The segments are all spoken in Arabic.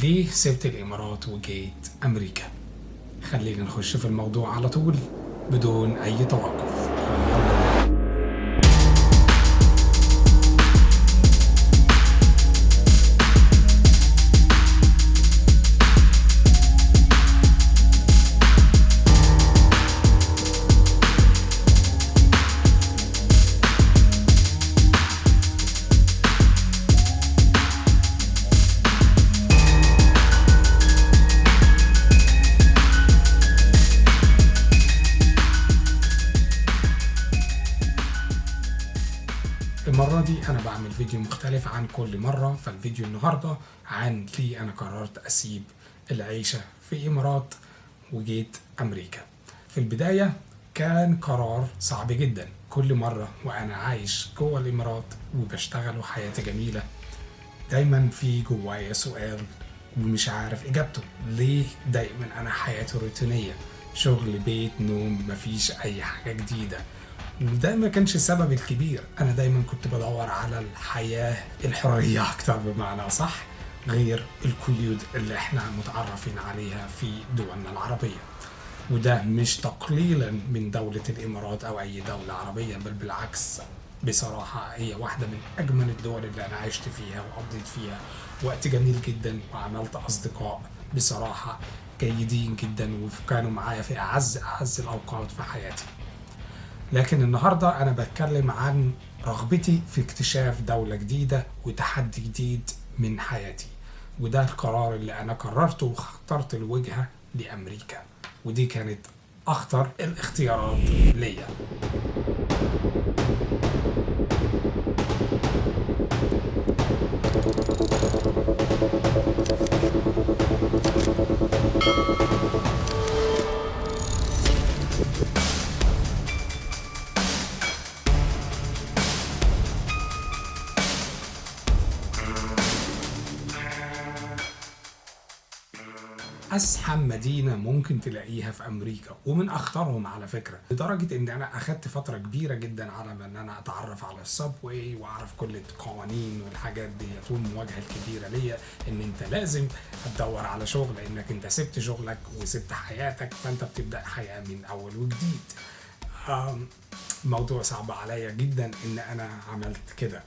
ليه سبت الإمارات وجيت أمريكا؟ خلينا نخش في الموضوع على طول بدون أي توقف. المرة دي أنا بعمل فيديو مختلف عن كل مرة، فالفيديو النهاردة عن ليه أنا قررت أسيب العيشة في الإمارات وجيت أمريكا. في البداية كان قرار صعب جدا، كل مرة وأنا عايش جوه الإمارات وبشتغل وحياتي جميلة دايما في جوايا سؤال ومش عارف إجابته. ليه دايما أنا حياتي روتينية، شغل بيت نوم، مفيش أي حاجة جديدة؟ وده ما كانش السبب الكبير، انا دايما كنت بدور على الحياة الحرية اكتر بمعنى صح، غير القيود اللي احنا متعرفين عليها في دولنا العربية. وده مش تقليلا من دولة الامارات او اي دولة عربية، بل بالعكس، بصراحة هي واحدة من اجمل الدول اللي انا عشت فيها وقضيت فيها وقت جميل جدا، وعملت اصدقاء بصراحة جيدين جدا وكانوا معايا في اعز الاوقات في حياتي. لكن النهاردة أنا بتكلم عن رغبتي في اكتشاف دولة جديدة وتحدي جديد من حياتي، وده القرار اللي أنا قررته واخترت الوجهة لأمريكا، ودي كانت أخطر الاختيارات ليا. أزحم مدينة ممكن تلاقيها في أمريكا، ومن أخطرهم على فكرة، لدرجة إن أنا أخدت فترة كبيرة جدا على ما إن أنا أتعرف على السبواي وأعرف كل القوانين والحاجات دي. والمواجهة الكبيرة ليا إن أنت لازم تدور على شغل، لأنك أنت سبت شغلك وسبت حياتك، فأنت بتبدأ حياة من أول وجديد. موضوع صعب عليا جدا إن أنا عملت كده،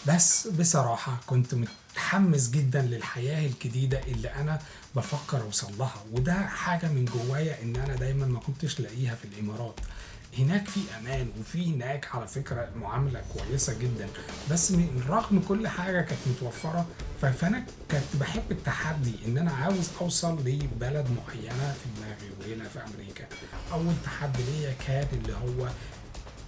بس بصراحة كنت متحمس جدا للحياة الجديدة اللي أنا بفكر أوصل لها، وده حاجة من جوايا إن أنا دايما ما كنتش لاقيها في الإمارات. هناك في أمان، وفي هناك على فكرة معاملة كويسة جدا، بس من رغم كل حاجة كانت متوفرة، فأنا كنت بحب التحدي إن أنا عاوز أوصل لبلد معينة في دماغي. وهنا في أمريكا أول تحدي ليا كان اللي هو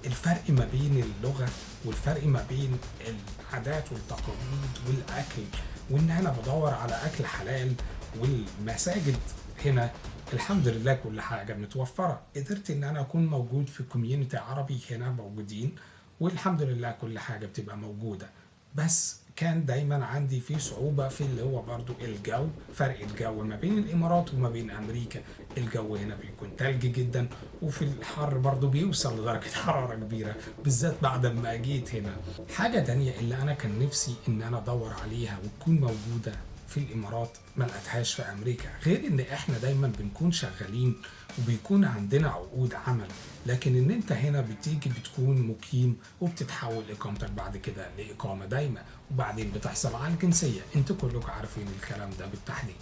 الفرق ما بين اللغة والفرق ما بين العادات والتقاليد والأكل، وإن أنا بدور على أكل حلال. والمساجد هنا الحمد لله كل حاجة متوفرة، قدرت إن أنا أكون موجود في كوميونيتي عربي هنا موجودين، والحمد لله كل حاجة بتبقى موجودة. بس كان دايما عندي في صعوبة في اللي هو برضو الجو، فرق الجو ما بين الإمارات وما بين أمريكا. الجو هنا بيكون تلج جدا، وفي الحر برضو بيوصل لدرجة حرارة كبيرة، بالذات بعد ما جيت هنا. حاجة تانية اللي أنا كان نفسي إن أنا أدور عليها وتكون موجودة في الإمارات ما لقيتهاش في أمريكا، غير إن إحنا دايما بنكون شغالين وبيكون عندنا عقود عمل، لكن إن أنت هنا بتيجي بتكون مقيم وبتتحول إقامتك بعد كده لإقامة دايمة، وبعدين بتحصل على الجنسية. أنتوا كلكم عارفين الكلام ده بالتحديد.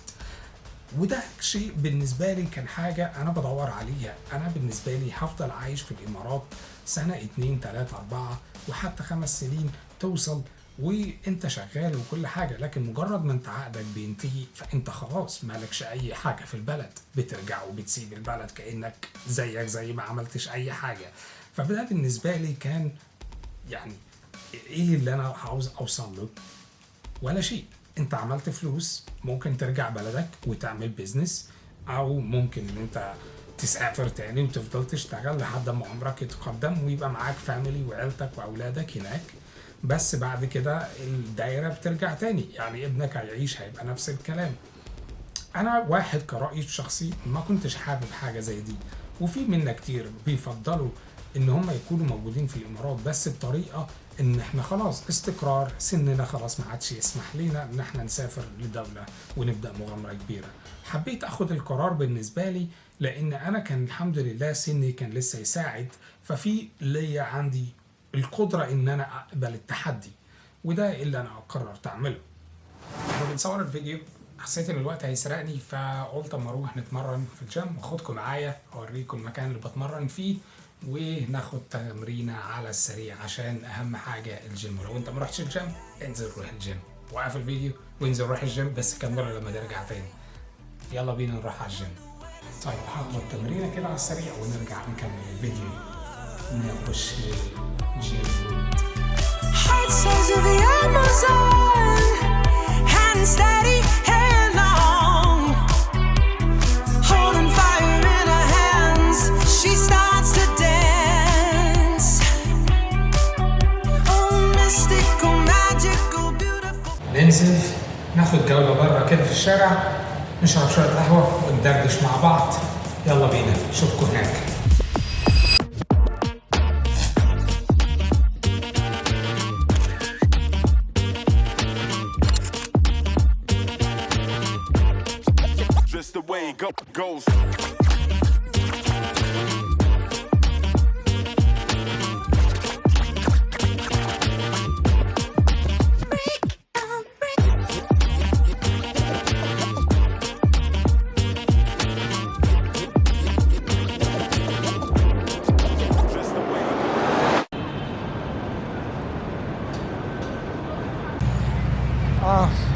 وده شيء بالنسبة لي كان حاجة أنا بدور عليها. أنا بالنسبة لي هفضل عايش في الإمارات سنة 2 3 4 وحتى 5 سنين توصل وانت شغال وكل حاجة، لكن مجرد ما انت عقدك بينتهي فانت خلاص مالكش اي حاجة في البلد، بترجع وبتسيب البلد كأنك زي ما عملتش اي حاجة. فده بالنسبة لي كان يعني ايه اللي انا عاوز اوصل له؟ ولا شيء. انت عملت فلوس، ممكن ترجع بلدك وتعمل بيزنس، او ممكن ان انت تسافر تاني وتفضل تشتغل لحد ما عمرك يتقدم ويبقى معاك فاميلي وعيلتك واولادك هناك. بس بعد كده الدايرة بترجع تاني، يعني ابنك هيعيش هيبقى نفس الكلام. انا واحد كرأيي الشخصي ما كنتش حابب حاجة زي دي، وفي منا كتير بيفضلوا ان هم يكونوا موجودين في الامارات، بس بطريقه ان احنا خلاص استقرار، سننا خلاص ما عادش يسمح لنا ان احنا نسافر لدوله ونبدا مغامره كبيره. حبيت اخد القرار بالنسبه لي لان انا كان الحمد لله سني كان لسه يساعد، ففي ليا عندي القدره ان انا اقبل التحدي، وده اللي انا قررت اعمله. لما بنصور الفيديو حسيت ان الوقت هيسرقني، فقلت اما اروح نتمرن في الجيم واخدكم معايا اوريكم المكان اللي بتمرن فيه وناخد تمرينه على السريع، عشان اهم حاجه الجيم. ولو انت ما رحتش الجيم انزل روح الجيم، وقف الفيديو وانزل روح الجيم، بس كملوا لما ترجع تاني. يلا بينا نروح على الجيم. طيب هاخد تمرينه كده على السريع ونرجع نكمل الفيديو. نخش الجيم. ننزل ناخد جولة بره كده في الشارع، نشرب شوية قهوة وندردش مع بعض. يلا بينا نشوفكم هناك. Just the way it goes.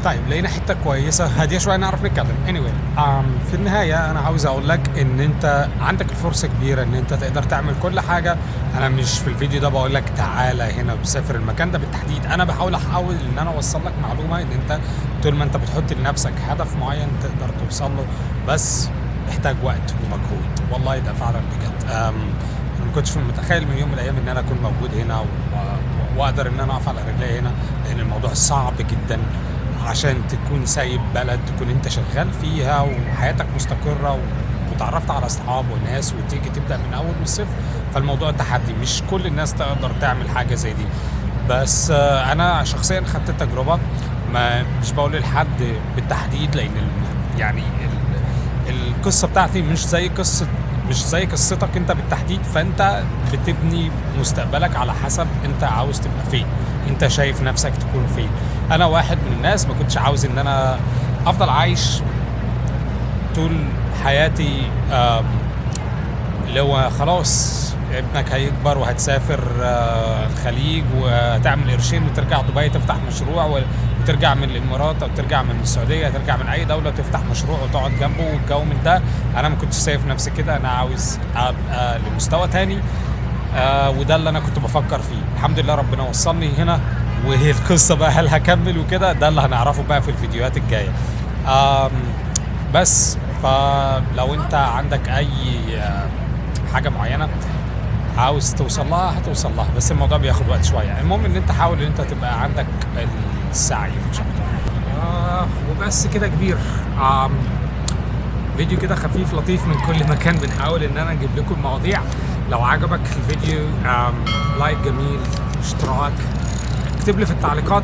طيب لقينا حته كويسه هاديه شويه نعرف نتكلم. anyway في النهايه انا عاوز اقول لك ان انت عندك الفرصه كبيره ان انت تقدر تعمل كل حاجه. انا مش في الفيديو ده بقول لك تعالى هنا بسافر المكان ده بالتحديد، انا بحاول ان انا اوصل لك معلومه ان انت طول ما انت بتحط لنفسك هدف معين تقدر توصل له، بس محتاج وقت ومجهود. والله ده فعلا بجد. انا ما كنتش متخيل من يوم من الايام ان انا اكون موجود هنا واقدر ان انا اقف على رجلي هنا، لان الموضوع صعب جدا عشان تكون سايب بلد تكون انت شغال فيها وحياتك مستقرة وتعرفت على اصحاب وناس وتيجي تبدأ من اول من الصفر. فالموضوع تحدي، مش كل الناس تقدر تعمل حاجة زي دي. بس انا شخصيا خدت التجربة، ما مش بقول لحد بالتحديد لان يعني القصة بتاعتي مش زي قصتك انت بالتحديد، فانت بتبني مستقبلك على حسب انت عاوز تبقى فين، انت شايف نفسك تكون فين. انا واحد من الناس ما كنتش عاوز ان انا افضل عايش طول حياتي اللي هو خلاص ابنك هيكبر وهتسافر الخليج وتعمل قرشين وترجع دبي تفتح مشروع، وترجع من الامارات او ترجع من السعوديه ترجع من اي دوله تفتح مشروع وتقعد جنبه والجو من ده. انا ما كنتش شايف نفسي كده، انا عاوز ابقى لمستوى تاني. وده اللي انا كنت بفكر فيه. الحمد لله ربنا وصلني هنا، وهي القصه بقى هل هكمل وكده ده اللي هنعرفه بقى في الفيديوهات الجايه. بس فلو انت عندك اي حاجه معينه عاوز توصل لها هتوصل لها، بس الموضوع بياخد وقت شويه. المهم ان انت حاول ان انت تبقى عندك السعي مش اكتر. وبس كده كبير. فيديو كده خفيف لطيف من كل مكان، بنحاول ان انا نجيب لكم مواضيع. لو عجبك الفيديو لايك جميل، اشتراك، اكتب لي في التعليقات